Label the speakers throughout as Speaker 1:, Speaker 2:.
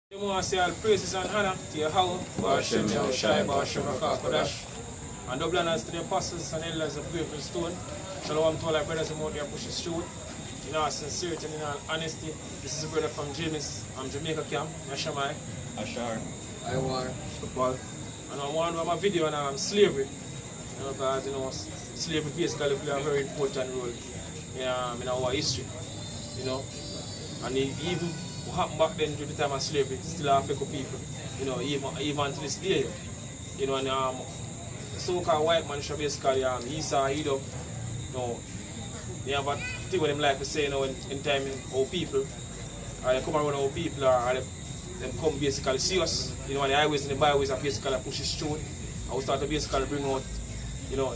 Speaker 1: You want to say all praises and honor to Yahweh, Ba'ashem Yahushai, Ba'ashem Kodash, and double honors to the apostles and elders of Grateful Stone. Shalom to all our brothers and more there push us through. In all sincerity and in all honesty, this is a brother from James, Jamaica camp, Yashamai.
Speaker 2: Ashar.
Speaker 3: Iwar.
Speaker 1: Paul. And I want to have a video on slavery. Because slavery basically plays a very important role in our history. And even what happened back then during the time of slavery still affect people, even to this day. And the so-called white man basically ESAU EDOM, they have a thing what them like to say, in time our people, or they come around our people, or they come basically see us, and the highways and the byways are basically push us through. And we start to basically bring out,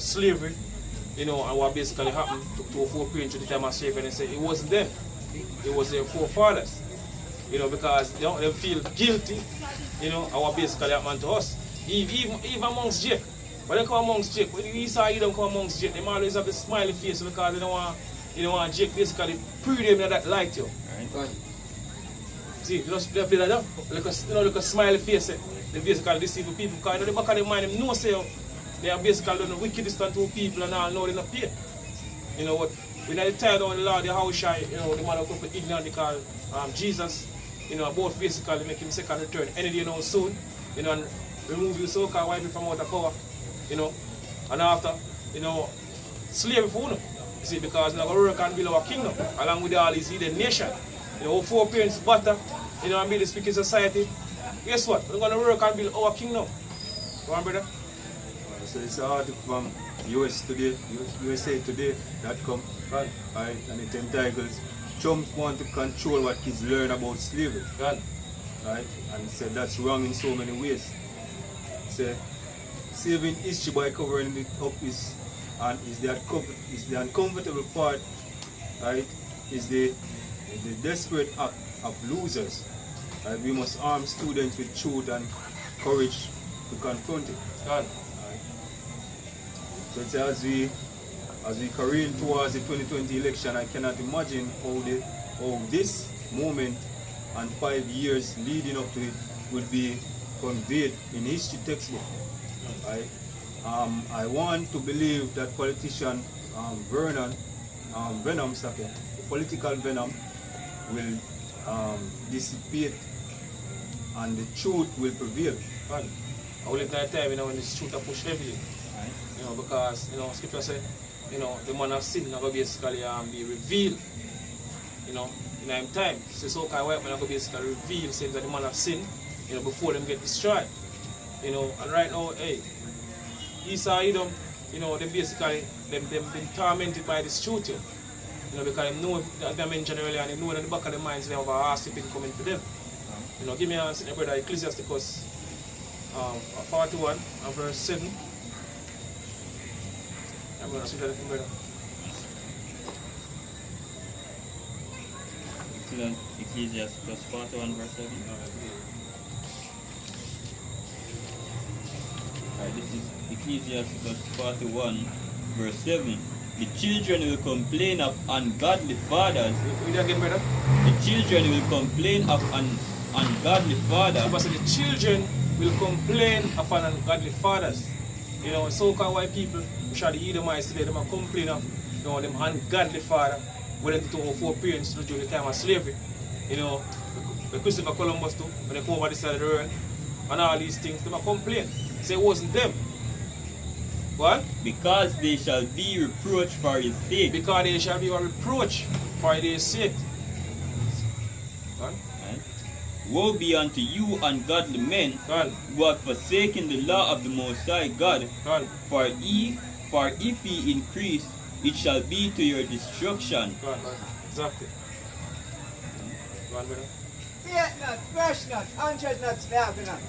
Speaker 1: slavery, and what basically happened to our foreparents at the time of slavery, and they say it wasn't them, it was their forefathers. Because they feel guilty, what basically happened to us. Even amongst Jake. When they come amongst Jake, when you saw them come amongst Jake, they always have a smiley face because they don't want Jake basically pre them in that light.
Speaker 3: Right.
Speaker 1: See, they feel like that. Like a smiley face. They basically deceive people because in the back of their mind, they know say they are basically doing the wickedest to people and all know they're not pay. What? When they tell the Lord, the house shy, the man of people ignorant because Jesus, both basically make him second return any day now soon, and remove you so-called white people from out of power, and after, slavery for you see, because we're going to work and build our kingdom, along with all these hidden nations, our foreparents butter, and build a speaking society. Guess what? We're going to work and build our kingdom. Go on, brother.
Speaker 2: So it's an article from USA Today.com, right? And it entitles Trump want to control what kids learn about slavery.
Speaker 1: Right.
Speaker 2: Right? And said that's wrong in so many ways. Say saving history by covering it up is the uncomfortable part, right? Is the desperate act of losers. Right? We must arm students with truth and courage to confront it.
Speaker 1: Right.
Speaker 2: So it's as we careen towards the 2020 election, I cannot imagine how this moment and 5 years leading up to it will be conveyed in history textbook. I want to believe that politician the political venom will dissipate and the truth will prevail.
Speaker 1: Right. I will live that time, when the truth are pushed heavily. Because scripture say, the man of sin never basically be revealed. In time. So-called white man never basically reveal saying that the man of sin, before them get destroyed. And right now, ESAU EDOM, they basically they've been tormented by this truth, because they know, as I mentioned earlier, and they know that in the back of their minds they have a hard sleeping coming for them. Give me a answer, brother, Ecclesiasticus 41 and verse 7. I'm going to see that brother.
Speaker 4: Ecclesiasticus 41 verse 7. Right, this is Ecclesiasticus 41 verse 7. The children will complain of ungodly fathers.
Speaker 1: Read it again, brother.
Speaker 4: The children will complain of ungodly fathers.
Speaker 1: So the children will complain of ungodly fathers. So-called white people, which are the Edomites today, they complain of them ungodly father, what they did to our foreparents during the time of slavery. The Christopher Columbus too, when they come over this side of the world, and all these things, they complain. Say it wasn't them. What?
Speaker 4: Because they shall be reproached for his sake.
Speaker 1: Because they shall be a reproach for their sake. What?
Speaker 4: Woe be unto you, ungodly men, who have forsaken the law of the Most High God. For if ye increase, it shall be to your destruction.
Speaker 1: Exactly.
Speaker 3: Fiat nuts, fresh nuts, 100 nuts, 5 nuts.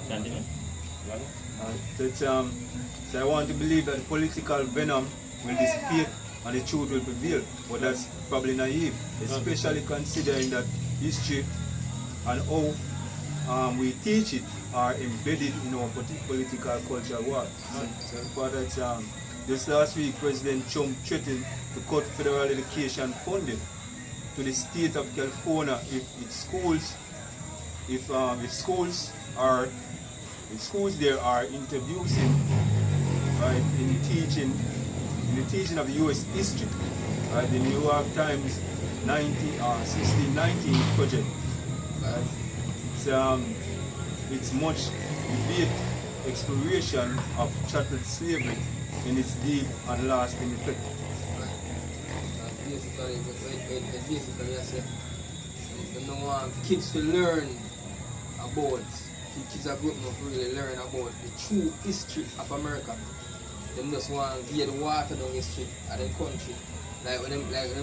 Speaker 2: So I want to believe that the political venom will dissipate and the truth will prevail. But that's probably naive, especially considering that history and how we teach it are embedded in our political culture war. So this last week, President Trump threatened to cut federal education funding to the state of California if its schools if schools there are introducing, right, in the teaching of U.S. history, right, the New York Times 1619 project, right, it's much debate exploration of chattel slavery in its deep and lasting effect.
Speaker 3: Basically, I say, you don't want kids to learn about, kids are growing up to really learn about the true history of America. They just want to get the water down history of the country. Like when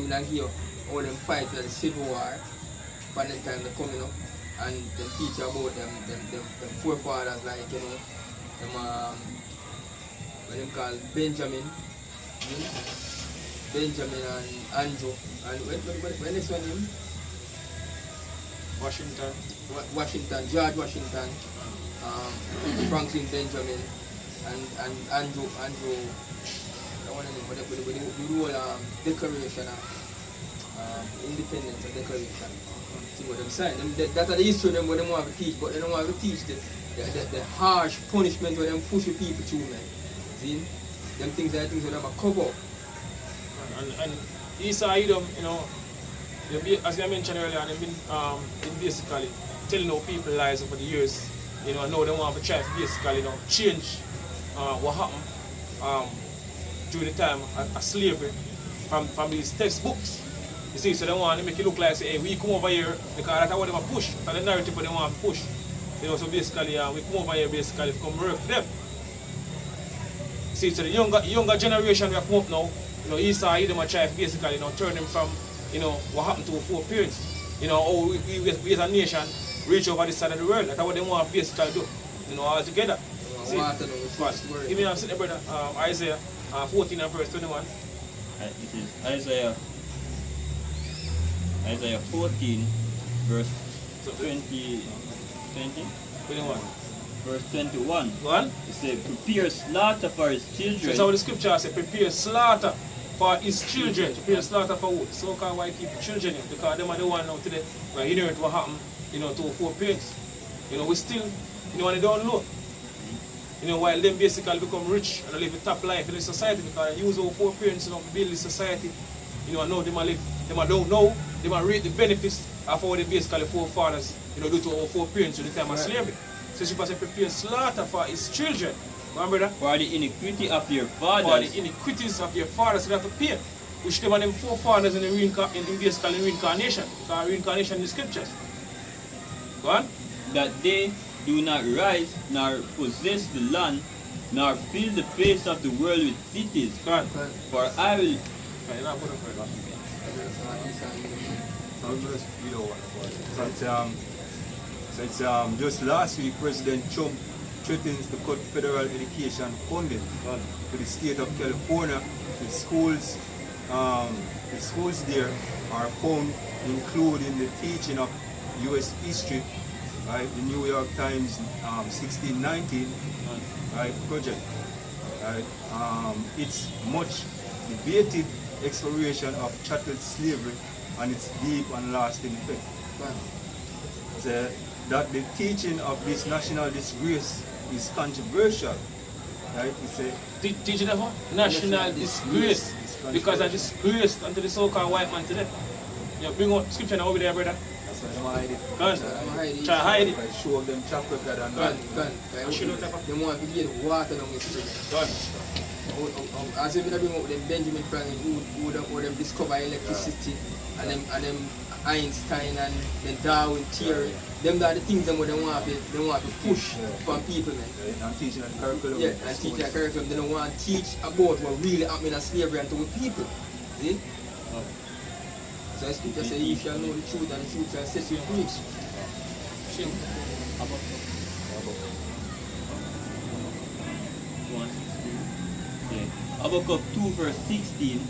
Speaker 3: them hear all them fight in the Civil War, by the time they're coming up, and they teach you about them forefathers, like, you know, them, what them call Benjamin and Andrew, and when next one name?
Speaker 1: Washington.
Speaker 3: George Washington, Franklin Benjamin, and Andrew, the one name, with the whole Declaration of Independence and Declaration. See what them saying? That's the history of them what they want to teach, but they don't want to teach the harsh punishment where them push people through, man. See? Them things are things that them are cover up.
Speaker 1: And ESAU EDOM, you know, as I mentioned earlier, they've been basically telling our people lies over the years. You know, now they want to try to basically, you know, change what happened during the time of slavery from these textbooks. You see, so they want to make it look like, say, hey, we come over here because that's what they want to push. That's the narrative they want to push. You know, so basically, we come over here basically to come work for them. See, so the younger generation we come up now, you know, ESAU EDOM try to basically, you know, turn them from, you know, what happened to our foreparents. You know, how we as a nation reach over this side of the world. That's what they want to basically do. You know, all together. See, give me a second, brother. Isaiah 14 and verse 21.
Speaker 4: It is Isaiah 14, verse 21. Verse 21.
Speaker 1: Go on.
Speaker 4: It says, prepare slaughter for his children.
Speaker 1: That's how the scripture says, prepare slaughter for his children. Prepare slaughter for who? So-called white people, children. Because them are the one now today where you inherit what happened, you know, to our foreparents. You know, we still, you know, they don't know. You know, while them basically become rich and live a top life in the society because they use our foreparents, you know, to build the society. You know, now they might live, they might don't know, they might reap the benefits of what they basically forefathers, you know, do to our foreparents at the time of slavery. So she was prepare slaughter for his children. Go on, brother.
Speaker 4: For the iniquity of your fathers.
Speaker 1: For the iniquities of your fathers, they have to pay. Which them and them forefathers in the basically reincarnation. Because reincarnation in the scriptures. Go on.
Speaker 4: That they do not rise, nor possess the land, nor fill the face of the world with cities.
Speaker 1: Go on.
Speaker 4: For I will.
Speaker 2: So it's just last week President Trump threatens to cut federal education funding to the state of California. The schools there are found including the teaching of U.S. history, right? The New York Times 1619 right, project. Right? It's much debated exploration of chattel slavery and its deep and lasting effect. So, that the teaching of this national disgrace is controversial. Right? It's a
Speaker 1: teaching of what? National disgrace. Because I disgraced unto the so-called white man today. You bring out scripture now over there, brother.
Speaker 2: That's why they hide it.
Speaker 1: Go on. Try hide it.
Speaker 2: By show them track record and
Speaker 3: Go on. They want to get water down the street.
Speaker 1: Go on.
Speaker 3: As if they bring up them Benjamin Franklin who them discover electricity and them Einstein and then Darwin theory. Them are the things that they want to push from people, man.
Speaker 2: And teaching and curriculum.
Speaker 3: Yeah, and teaching a curriculum. They don't want to teach about what really happened in slavery and to the people. See? So the scripture says, you shall know the truth and the truth shall set you free.
Speaker 4: Habakkuk 2 verse 16.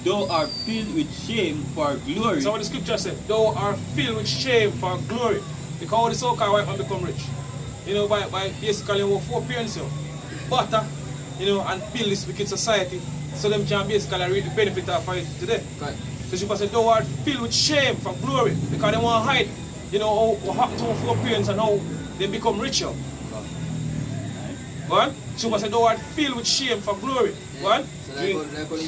Speaker 4: Thou art filled with shame for glory.
Speaker 1: So what the scripture said, thou art filled with shame for glory. Because the so-called white man become rich. You know, by basically our foreparents, butter, you know, and build this wicked society so them can basically reap the benefit of it today.
Speaker 3: Right.
Speaker 1: So she said, thou art filled with shame for glory. Because they want to hide you know, what happened to our foreparents and how they become richer. What? So I said, thou art filled with shame for glory. What?
Speaker 3: So like on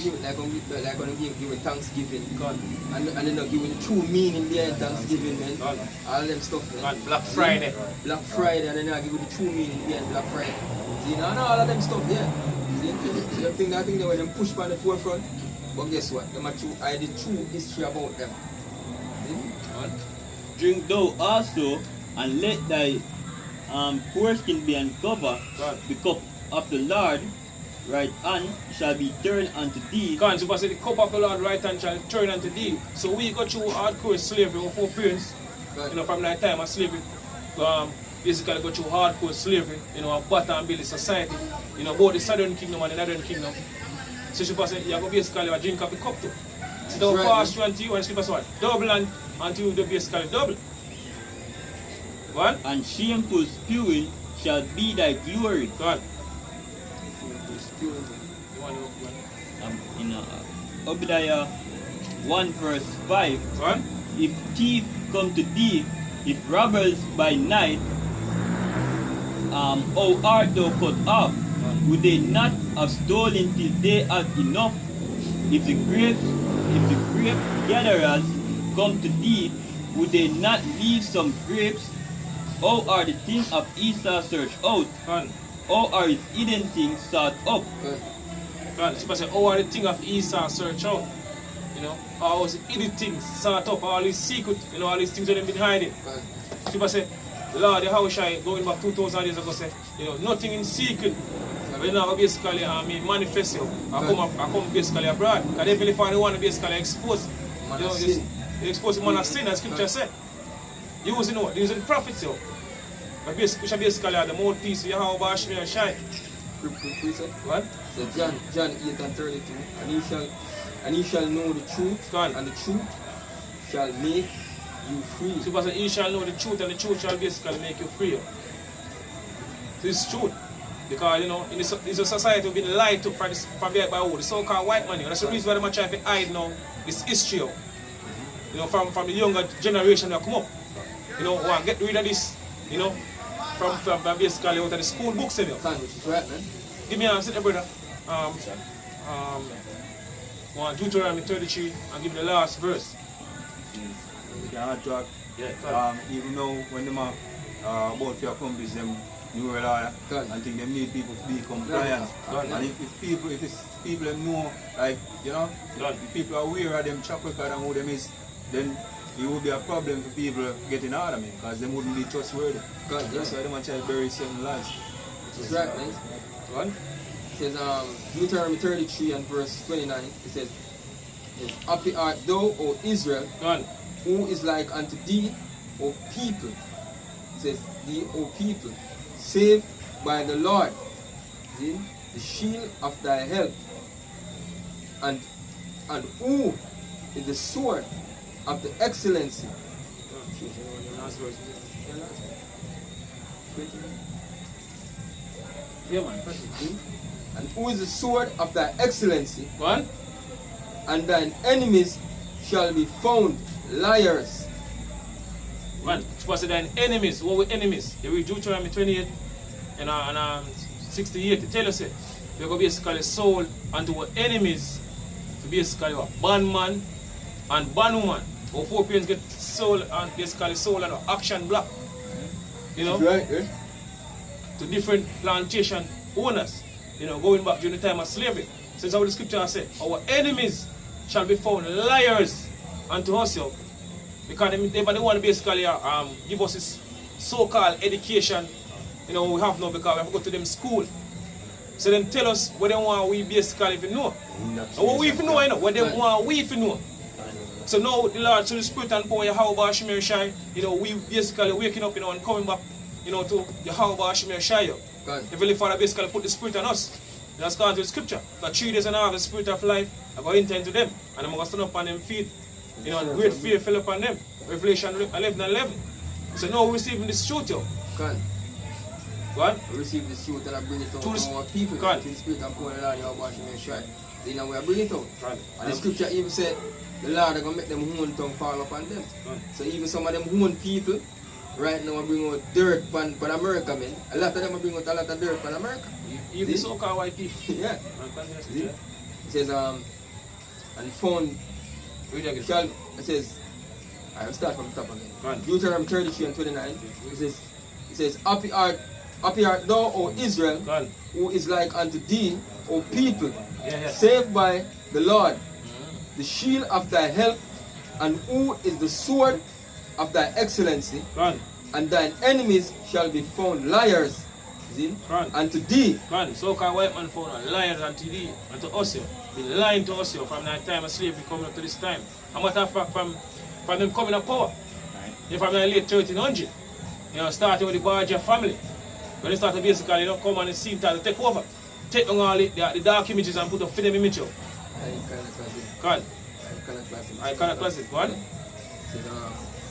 Speaker 3: give Thanksgiving. God. And then they give the true meaning behind Thanksgiving, man. God. All them stuff, man.
Speaker 1: God. Black Friday.
Speaker 3: Black Friday, and then I give you the true meaning behind Black Friday. See, now all of them stuff, yeah. See, I think they were them pushed by the forefront. But guess what? Them are true, I did true history about them.
Speaker 4: Drink thou also, and let thy foreskin be uncovered, the cup of the Lord right hand shall be turned unto thee.
Speaker 1: God, so say the cup of the Lord right hand shall turn unto thee. So we got through hardcore slavery of our parents, you know, from that time of slavery. Basically got through hardcore slavery, you know, a butter and build society, you know, both the southern kingdom and the northern kingdom. So she say, you're going to basically drink of the cup too. So they'll pass through unto you and skip what? Double and until you basically double. What?
Speaker 4: And shameful spewing shall be thy glory.
Speaker 1: God.
Speaker 4: In Obadiah 1 verse 5.
Speaker 1: What?
Speaker 4: If thief come to thee, if robbers by night, how art thou cut off? Would they not have stolen till they had enough? If the grape gatherers come to thee, would they not leave some grapes? How are the things of Esau searched out? How are his hidden things sought up?
Speaker 1: God, she say, how are the things of Esau searched out? You know, how is the hidden things sought up? All these secrets, you know, all these things that they've been hiding. She say, Lord, how shall I going back 2,000 years ago say, you know, nothing in secret. When I basically manifest you, I come basically abroad. Because they believe they want to basically expose, you know, you expose the man of sin, as scripture said. Using what? Using prophets, yo. But basically the mouthpiece, you have a shine. What?
Speaker 3: So John 8 and 32, and he shall know the truth, and the truth shall make you free.
Speaker 1: So he shall know the truth, and the truth shall basically make you free. So it's truth. Because, you know, in this society we've been lied to by all the so-called white man. That's the reason why they're trying to hide now this history. You know, from the younger generation that come up. You know, want to get rid of this, you know, from basically out of the school books. You know.
Speaker 3: Which is right, man.
Speaker 1: Give me a sit there, brother. Deuteronomy 33 and give me the last verse.
Speaker 2: Even though when them are about to accomplish them new law, I think they need people to be compliant. And if people know, like, you know, if people are aware of them track record and who them is, then it would be a problem for people getting out of me because they wouldn't be trustworthy. That's why they want to try to bury certain lies.
Speaker 3: That's right, man. What? It says, Deuteronomy 33 and verse 29, it says, happy art thou, O Israel, who is like unto thee, O people. It says, thee, O people, saved by the Lord, the shield of thy help, and who is the sword of the excellency. And who is the sword of thy excellency?
Speaker 1: What?
Speaker 3: And thine enemies shall be found liars.
Speaker 1: Man, supposed to thine enemies. What were enemies? You read Deuteronomy 28 and 68. It tells us it. They're going to basically sold unto our enemies to basically a bondman and bondwoman. Our four parents get sold and basically sold on an action block. You know?
Speaker 3: Right, yeah?
Speaker 1: To different plantation owners. You know, going back during the time of slavery. Since how the scripture said, our enemies shall be found liars unto us, yo. Because they want to basically give us this so-called education, you know, we have now because we have to go to them school. So them tell us what they want we basically to know. And what we know, you know, what they want we to know. So now the Lord through the Spirit and power Yahweh Shemir Shai, you know, we basically waking up, you know, and coming back, you know, to Yahweh Shemir Shai. The Heavenly Father basically put the Spirit on us. That's according to the scripture. For 3 days and a half, the Spirit of life, I'm going to enter into them. And I'm going to stand up on them feet. You know, and great fear fell upon them. Revelation 11 and 11. So now we're receiving this truth, yo.
Speaker 3: God.
Speaker 1: What?
Speaker 3: We receive this truth and I bring it to
Speaker 1: the
Speaker 3: our people.
Speaker 1: God.
Speaker 3: To the Spirit and power of the Lord, Yahweh Shemir Shai. You know, we are bringing it out.
Speaker 1: Right.
Speaker 3: And the scripture even said, the Lord are going to make them own tongue fall upon them.
Speaker 1: Right.
Speaker 3: So even some of them own people, right now, are bringing out dirt upon America, man. A lot of them are bringing out a lot of dirt upon America.
Speaker 1: Even so-called white people.
Speaker 3: Yeah.
Speaker 1: See?
Speaker 3: It says, and found, it says, I will start from the top again.
Speaker 1: Right.
Speaker 3: Deuteronomy 33 and 29. It says, happy art thou, O Israel,
Speaker 1: Right.
Speaker 3: who is like unto thee, O people,
Speaker 1: Yeah.
Speaker 3: saved by the Lord, the shield of thy help, and who is the sword of thy excellency,
Speaker 1: Right.
Speaker 3: and thine enemies shall be found liars, see,
Speaker 1: Right.
Speaker 3: unto thee.
Speaker 1: Right. So-called white man found liars unto thee, unto us here. Been lying to us here from that time of slavery coming up to this time. And matter of fact, from them coming of power, from the late 1300, starting with the Barger family. When they started basically, come and seem to take over. Take on all the dark images and put up for them image. God. I cannot classic. God.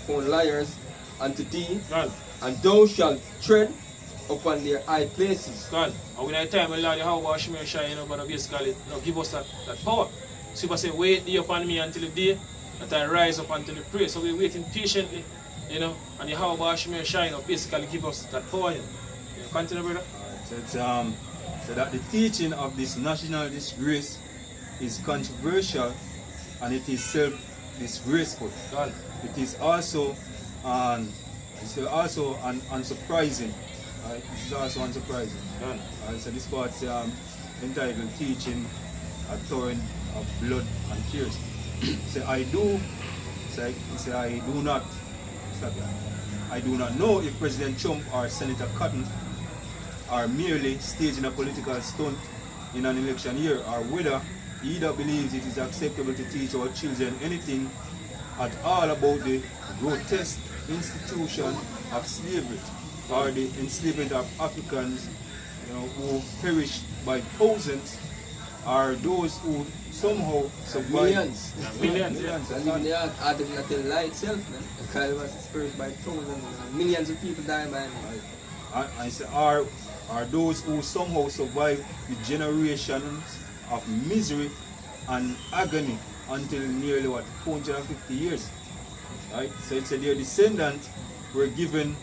Speaker 3: Found liars unto thee,
Speaker 1: God.
Speaker 3: and thou shalt tread upon their high places.
Speaker 1: God. And when I time when Lord Yahweh Shemir Shai, but basically give us that power. So if I say, wait thee upon me until the day that I rise up until the praise. So we're waiting patiently, and Yahweh Shemir Shai basically give us that power. Continue, brother.
Speaker 2: So that the teaching of this national disgrace is controversial and it is self-disgraceful.
Speaker 1: God.
Speaker 2: It is also unsurprising. Right? It is also unsurprising.
Speaker 1: God.
Speaker 2: So this part entitled Teaching a Torrent of Blood and Tears. I do not know if President Trump or Senator Cotton are merely staging a political stunt in an election year, or whether either believes it is acceptable to teach our children anything at all about the grotesque institution of slavery or the enslavement of Africans who perished by thousands, or those who somehow survived.
Speaker 3: Millions. And even the article not tell the lie itself, man. The Kyle was perished by thousands, millions of people dying by him.
Speaker 2: I say, are those who somehow survived the generations of misery and agony until nearly 450 years, right? So it's their descendants were given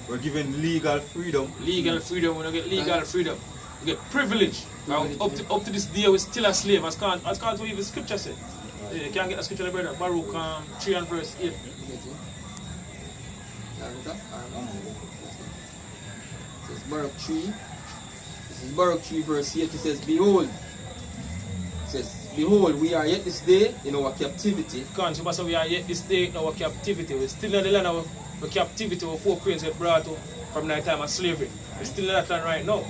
Speaker 2: legal freedom.
Speaker 1: Legal freedom. We don't get legal freedom. We get privilege. Up to this day, we're still a slave. As can't even scripture say. You can't get the scripture, brother. Baruch 3 and verse 8.
Speaker 3: This is Baruch 3. This is Baruch 3 verse 8. It says, Behold, we are yet this day in our captivity.
Speaker 1: So we are yet this day in our captivity. We're still in the land of captivity where 4 queens get brought to from that time of slavery. We're still in that land right now.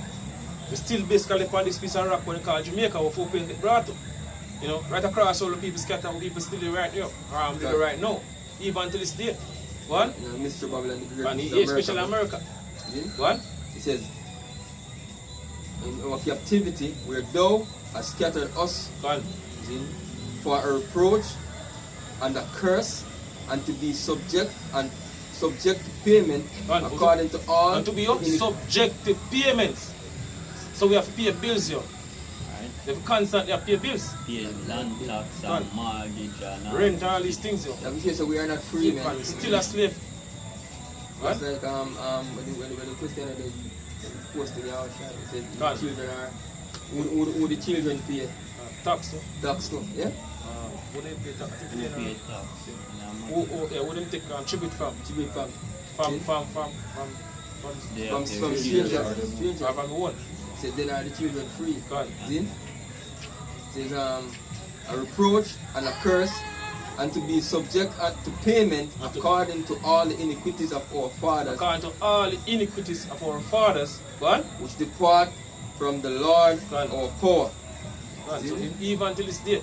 Speaker 1: We're still basically upon this piece of rock when they call Jamaica where 4 queens get brought to. Right across all the people scattered, people still right here, right now, even until this day. What?
Speaker 3: Mr. Babylon the Great.
Speaker 1: And especially America. What?
Speaker 3: It says, in our captivity, where thou hast scattered us for a reproach and a curse, and to be subject to payment according to all.
Speaker 1: And to be subject to payments. So we have to pay bills here. They have to constantly pay bills.
Speaker 4: Pay land tax and mortgage and
Speaker 1: rent, all these things here.
Speaker 3: So we are not free, man.
Speaker 1: We're still a slave.
Speaker 3: It's like when the Christian post in the house, it said the children are who the children pay
Speaker 1: tax
Speaker 3: too, yeah?
Speaker 1: Who they pay tax?
Speaker 4: who pay tax.
Speaker 1: Who them take tribute from? From
Speaker 3: strangers.
Speaker 1: From the one.
Speaker 3: Says then are the children free.
Speaker 1: God.
Speaker 3: See? Says a reproach and a curse, and to be subject to payment according to all the iniquities of our fathers.
Speaker 1: According to all the iniquities of our fathers, God,
Speaker 3: which depart from the Lord our power.
Speaker 1: God. So even until this day,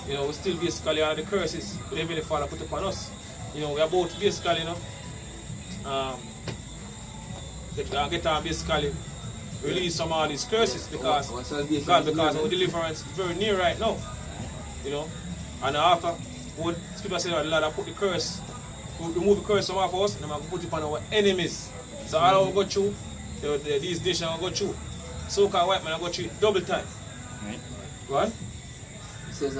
Speaker 1: we still basically are the curses the Heavenly Father put upon us. We are both basically, get on basically release some of these curses because our deliverance is very near right now. And after what Scripture said that the Lord put the curse, remove the curse from off us, and I'm put it upon our enemies. So all we go through, these nations will go through. So-called white man will go through double time.
Speaker 4: Right.
Speaker 1: Go on.
Speaker 3: It says,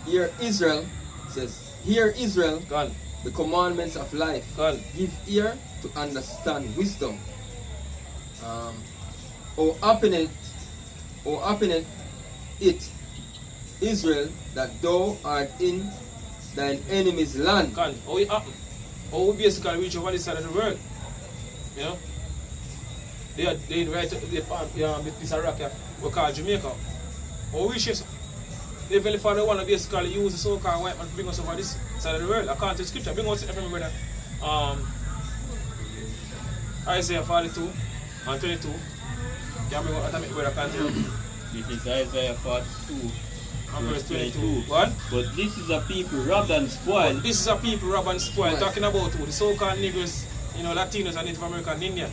Speaker 3: Hear Israel, it says, Hear Israel,
Speaker 1: Go on.
Speaker 3: the commandments of life.
Speaker 1: Go on.
Speaker 3: Give ear to understand wisdom. Open it, Israel, that thou art in thine enemy's land.
Speaker 1: Go on. How it happen? How we basically reach over this side of the world? You know? They right this rock here, we call Jamaica. How we reach here? They very far they want to basically use the so-called white man to bring us over this side of the world. According to the scripture, bring us from brother. Isaiah 42 and 22. Can bring us brother continue.
Speaker 4: This is Isaiah 42.
Speaker 1: And verse 22. What?
Speaker 4: But this is a people robbed and spoiled.
Speaker 1: This is a people robbed and spoiled. Talking about who? The so-called Negroes, you know, Latinos and Native American Indian.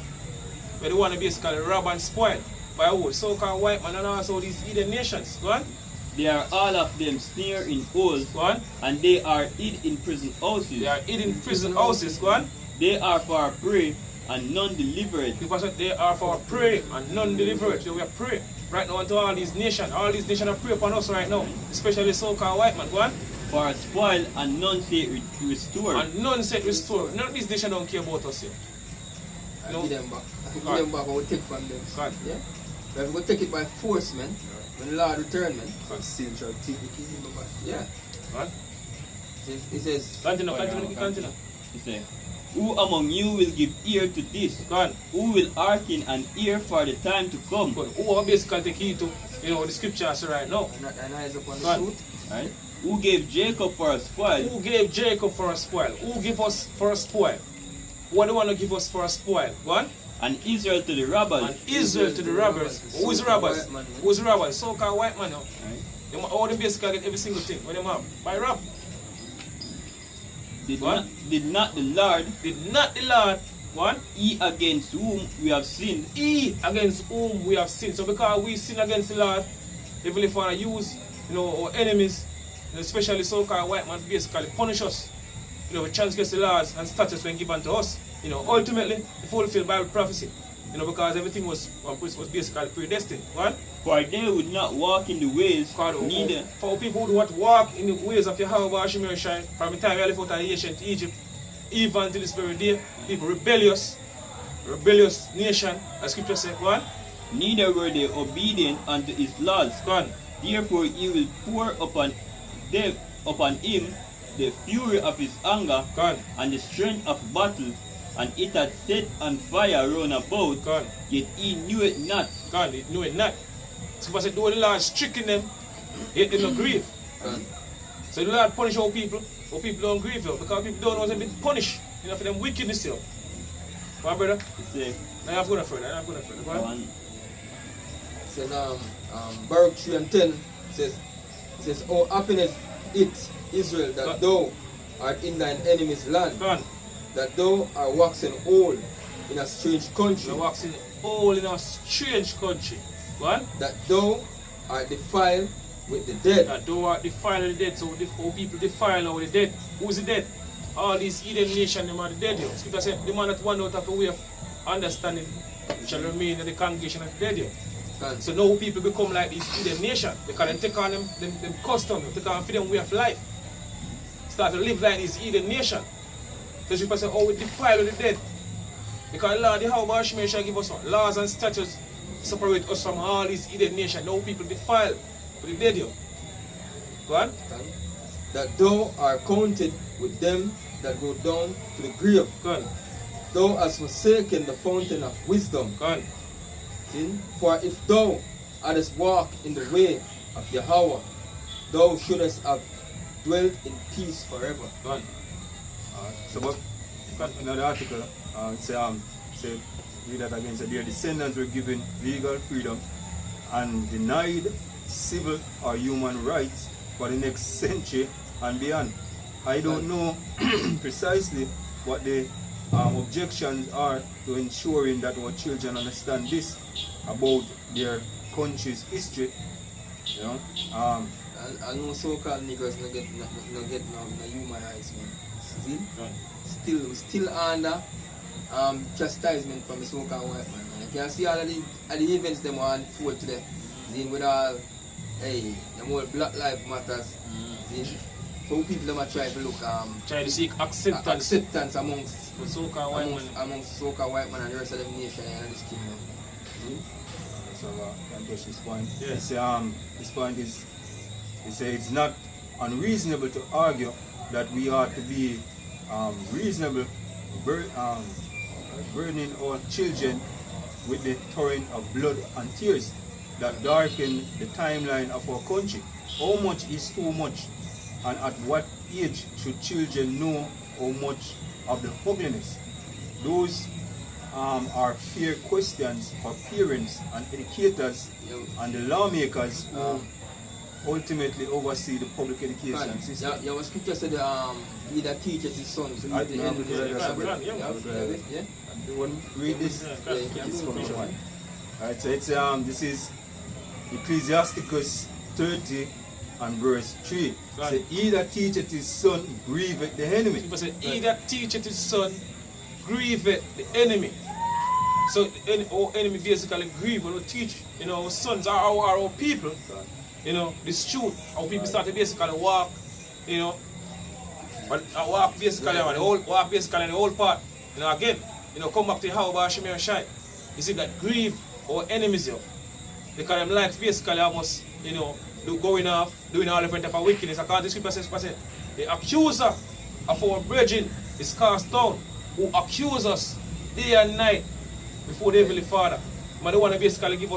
Speaker 1: But they want to basically rob and spoil by who? So-called white man and also these heathen nations. Go on.
Speaker 4: They are all of them snare in holes,
Speaker 1: Go on.
Speaker 4: and they are hid in prison houses.
Speaker 1: They are hid in prison houses. Go on.
Speaker 4: They are for prey, and none delivered.
Speaker 1: Because they are for prey and none delivered. So we are prey right now unto all these nations. All these nations are prey upon us right now. Especially so-called white man. Go on.
Speaker 4: For spoil, and none say restore.
Speaker 1: And none said restore. None of these nations don't care about us here.
Speaker 3: I give them back. I give
Speaker 1: God.
Speaker 3: them back what we take from them.
Speaker 1: God.
Speaker 3: Yeah? But if we take it by force, man, when the Lord return, man,
Speaker 1: God.
Speaker 3: still shall take the kingdom back. Yeah.
Speaker 1: God.
Speaker 3: It says,
Speaker 1: Continue. Continue.
Speaker 4: He said, Who among you will give ear to this?
Speaker 1: Go on.
Speaker 4: Who will hearken and ear for the time to come?
Speaker 1: But who are basically the key to, you know, the scriptures right now?
Speaker 3: and not thine eyes upon the
Speaker 1: God.
Speaker 3: truth.
Speaker 4: Right? Who gave Jacob for a spoil?
Speaker 1: Who gave Jacob for a spoil? Who give us for a spoil? What do you want to give us for a spoil? Go on.
Speaker 4: And Israel to the robbers.
Speaker 1: And Israel to the robbers. Who is robbers? Who is robbers? So-called white man now.
Speaker 4: Right?
Speaker 1: They all them basically get every single thing. What them have? By rob.
Speaker 4: Did
Speaker 1: What?
Speaker 4: not the Lord
Speaker 1: Did not the Lord, what?
Speaker 4: he against whom we have sinned?
Speaker 1: He against whom we have sinned. So because we sin against the Lord, the Heavenly Father use, you know, our enemies, you know, especially so-called white man, to basically punish us. You know, we transgress the laws and statutes when given to us. You know, ultimately, to fulfill Bible prophecy. You know, because everything was basically predestined. What?
Speaker 4: For they would not walk in the ways, neither.
Speaker 1: For people who would walk in the ways of Yahweh Shai, from the time we left out of ancient Egypt, even to this very day, people rebellious nation, as scripture says, what?
Speaker 4: Neither were they obedient unto his laws.
Speaker 1: God.
Speaker 4: Therefore he will pour upon him the fury of his anger,
Speaker 1: God.
Speaker 4: and the strength of battle, and it had set on fire round about,
Speaker 1: God.
Speaker 4: yet he knew it not.
Speaker 1: God, he knew it not. So said, though the Lord stricken them, yet they don't grieve.
Speaker 3: God.
Speaker 1: So the Lord punish our people don't grieve, because people don't want to be punished, you know, for them wickedness. What, brother?
Speaker 4: He said,
Speaker 1: I have good further. Go on.
Speaker 4: one,
Speaker 3: It says, Baruch 3 and 10 says, Oh, happiness it, Israel, that
Speaker 1: God.
Speaker 3: thou art in thine enemy's land,
Speaker 1: Go on.
Speaker 3: that thou art waxen old in a strange country,
Speaker 1: We walks in all in a strange country. Go on.
Speaker 3: that thou art defiled with the dead.
Speaker 1: That thou art defiled the dead. So all people defile now with the dead. Who's the dead? All these heathen nations, them are the dead. Yo. Scripture said, the man that one out of the way of understanding shall remain in the congregation of the dead. Yo.
Speaker 3: God.
Speaker 1: So now people become like these heathen nations. Because they take on them custom, they take on for them way of life. Start to live like this heathen nation. So scripture said, oh, we defile with the dead. Because Lord, the Yahweh shall give us laws and statutes separate us from all these heathen nations. Now people defile with the dead. Yo. Go on.
Speaker 3: That thou art counted with them that go down to the grave.
Speaker 1: Go on.
Speaker 3: Thou hast forsaken the fountain of wisdom.
Speaker 1: Go on.
Speaker 3: See? For if thou hadst walked in the way of Yahweh, thou shouldest have dwelt in peace forever.
Speaker 1: Go on.
Speaker 2: So, but another article say read that again. So their descendants were given legal freedom and denied civil or human rights for the next century and beyond. I don't know precisely what the objections are to ensuring that our children understand this about their country's history. You know,
Speaker 3: I know so-called niggers no get no human rights, man. See? Still under chastisement from the so-called white man. You can see all of the events them are on foot today. See, with all hey, the more Black Lives Matters. See? So people them are trying to look
Speaker 1: try to seek acceptance
Speaker 3: amongst
Speaker 1: the so-called white man.
Speaker 3: Amongst so-called white man and the rest of the nation and this kingdom.
Speaker 2: So I guess this point.
Speaker 1: Yes.
Speaker 2: This point is, he say it's not unreasonable to argue that we ought to be reasonable, burdening our children with the torrent of blood and tears that darken the timeline of our country. How much is too much, and at what age should children know how much of the ugliness? Those are fair questions for parents and educators and the lawmakers who ultimately oversee the public education system.
Speaker 3: Yeah, what scripture said, he that teaches his son to lead the enemy.
Speaker 2: Read this. It's from one. Alright, so it's this is Ecclesiasticus 30 and verse 3. Say, he that teacheth his son grieveth the enemy.
Speaker 1: People say, he that teacheth his son grieveth the enemy. So our enemy basically grieve when we teach, our sons are our people. This truth, how people start to basically walk, but walk basically the whole part. Again, come back to how about Shemir Shai. You see that grieve our enemies, because them likes basically have us, going off, doing all different type of wickedness. According to the scripture says, the accuser of our brethren is cast down, who accuse us day and night before the Heavenly Father. But they want to basically give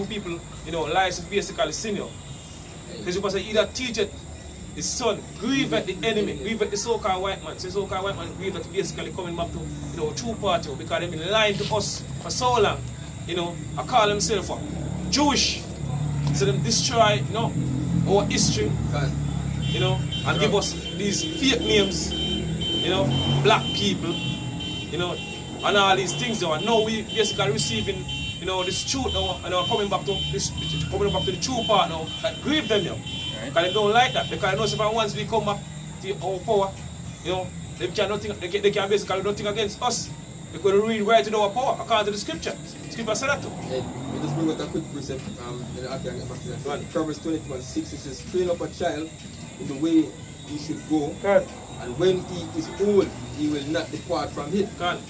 Speaker 1: people, lies of basically sin. Because you say, he that teacheth his son, grieve at the enemy, grieve at the so-called white man. So the so-called white man grieve at basically coming back to, true party, because they've been lying to us for so long. I call themselves Jewish. So them destroy, our history, and give us these fake names, black people, and all these things. Now we basically receiving, this truth now, and coming back to the true part now that grieve them now. Because they don't like that. Because they know if once we come back to our power, they can basically do nothing against us. Because we read right in our power according to the scripture. The scripture said that too.
Speaker 3: We just bring out a quick precept. Proverbs 21:6, it says, train up a child in the way he should go, and when he is old, he will not depart from it.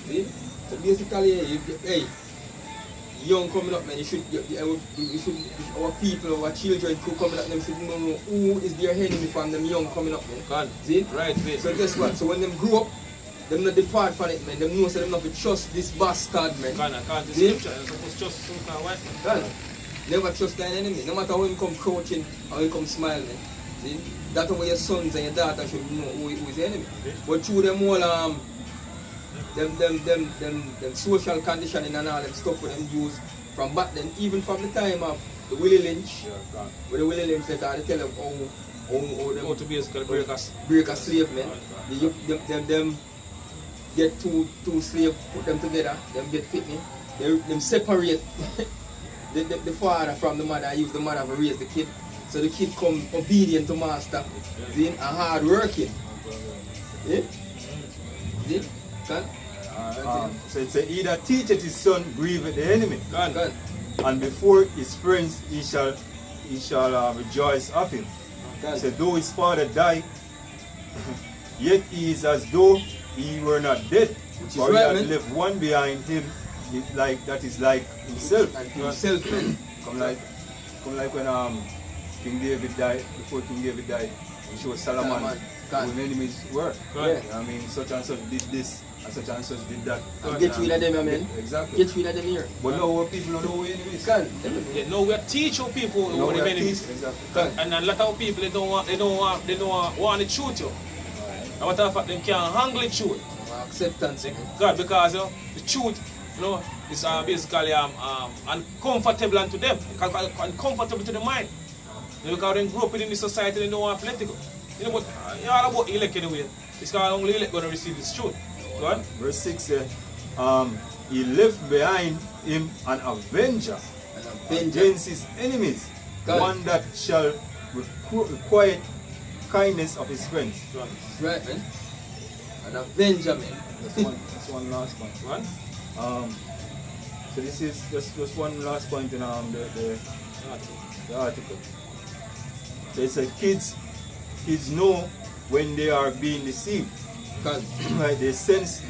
Speaker 3: See? So basically, young coming up, man, our people, our children who coming up, them should know who is their enemy from them young coming up, man. See?
Speaker 1: Right,
Speaker 3: so guess what? So when them grow up, them not depart from it, man. Them know so them not to trust this bastard, man.
Speaker 1: Can't see? You're supposed to trust some kind of white man.
Speaker 3: Never trust an enemy. No matter how him come crouching or him come smiling. See? That's why your sons and your daughters should know who is the enemy. But through them all them social conditioning and all them stuff with them use from back then, even from the time of the Willie Lynch, with the Willie Lynch letter, they tell them how
Speaker 1: to basically break a
Speaker 3: slave, man. Them get two slaves, put them together, them get pitney, them separate the father from the mother, use the mother to raise the kid. So the kid come obedient to master, and hard working. Yeah? See?
Speaker 2: So it's he that teacheth his son grieveth the enemy.
Speaker 3: God.
Speaker 2: And before his friends he shall rejoice of him. So though his father die, yet he is as though he were not dead. For he had left one behind him that is like himself.
Speaker 3: And himself, man.
Speaker 2: Come like when King David died, before King David died, he showed Solomon who enemies were. I mean, such and such did this, and such did that.
Speaker 3: Get rid of them, man.
Speaker 2: Exactly.
Speaker 3: Get rid of them here.
Speaker 2: But now our people don't know who enemies.
Speaker 1: No, we are teaching people who are the enemies.
Speaker 2: Exactly.
Speaker 1: And a lot of people they don't want the truth. And what the fact they can't handle the truth.
Speaker 3: Acceptance.
Speaker 1: God, because the truth, is basically uncomfortable unto them, uncomfortable to the mind. Because they grew up in this society, they don't want political. But all about elect anyway. It's because only elect going to receive this truth. Go on.
Speaker 2: Verse 6 says, he left behind him an avenger against his enemies, one that shall requite kindness of his friends.
Speaker 3: That's right, man. An avenger, man.
Speaker 2: That's one last point. So this is just one last point in the article. They say kids know when they are being deceived. Right? They sense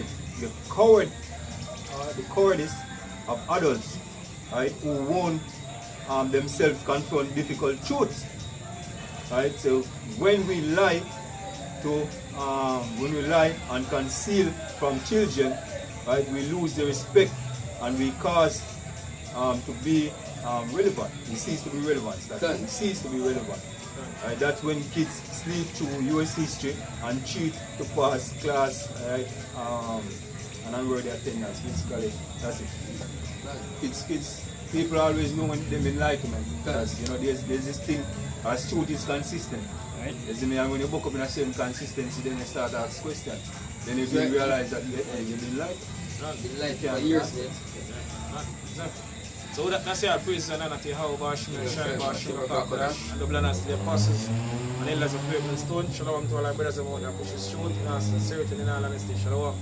Speaker 2: the cowardice of adults, right, who won't themselves confront difficult truths. Right? So when we lie and conceal from children, right, we lose the respect and we cause to be relevant. We cease to be relevant. We cease to be relevant. Right? That's when kids sleep through US history and cheat to pass class, right? And unworthy attendance, basically. That's it. Kids, people always know when them enlightenment, because you know there's this thing, as truth is consistent. Right? And when you book up in the same consistency, then you start to ask questions. Then you realize that you've been lied.
Speaker 3: Been lied for years, man.
Speaker 1: So that's your praise and honor to how Bashim and Shai Bashim and Kakadash and the Blanas, the apostles and elders of Pavement Stone. Shalom to all our brothers and mothers, push his truth in our sincerity and in our honesty. Shalom.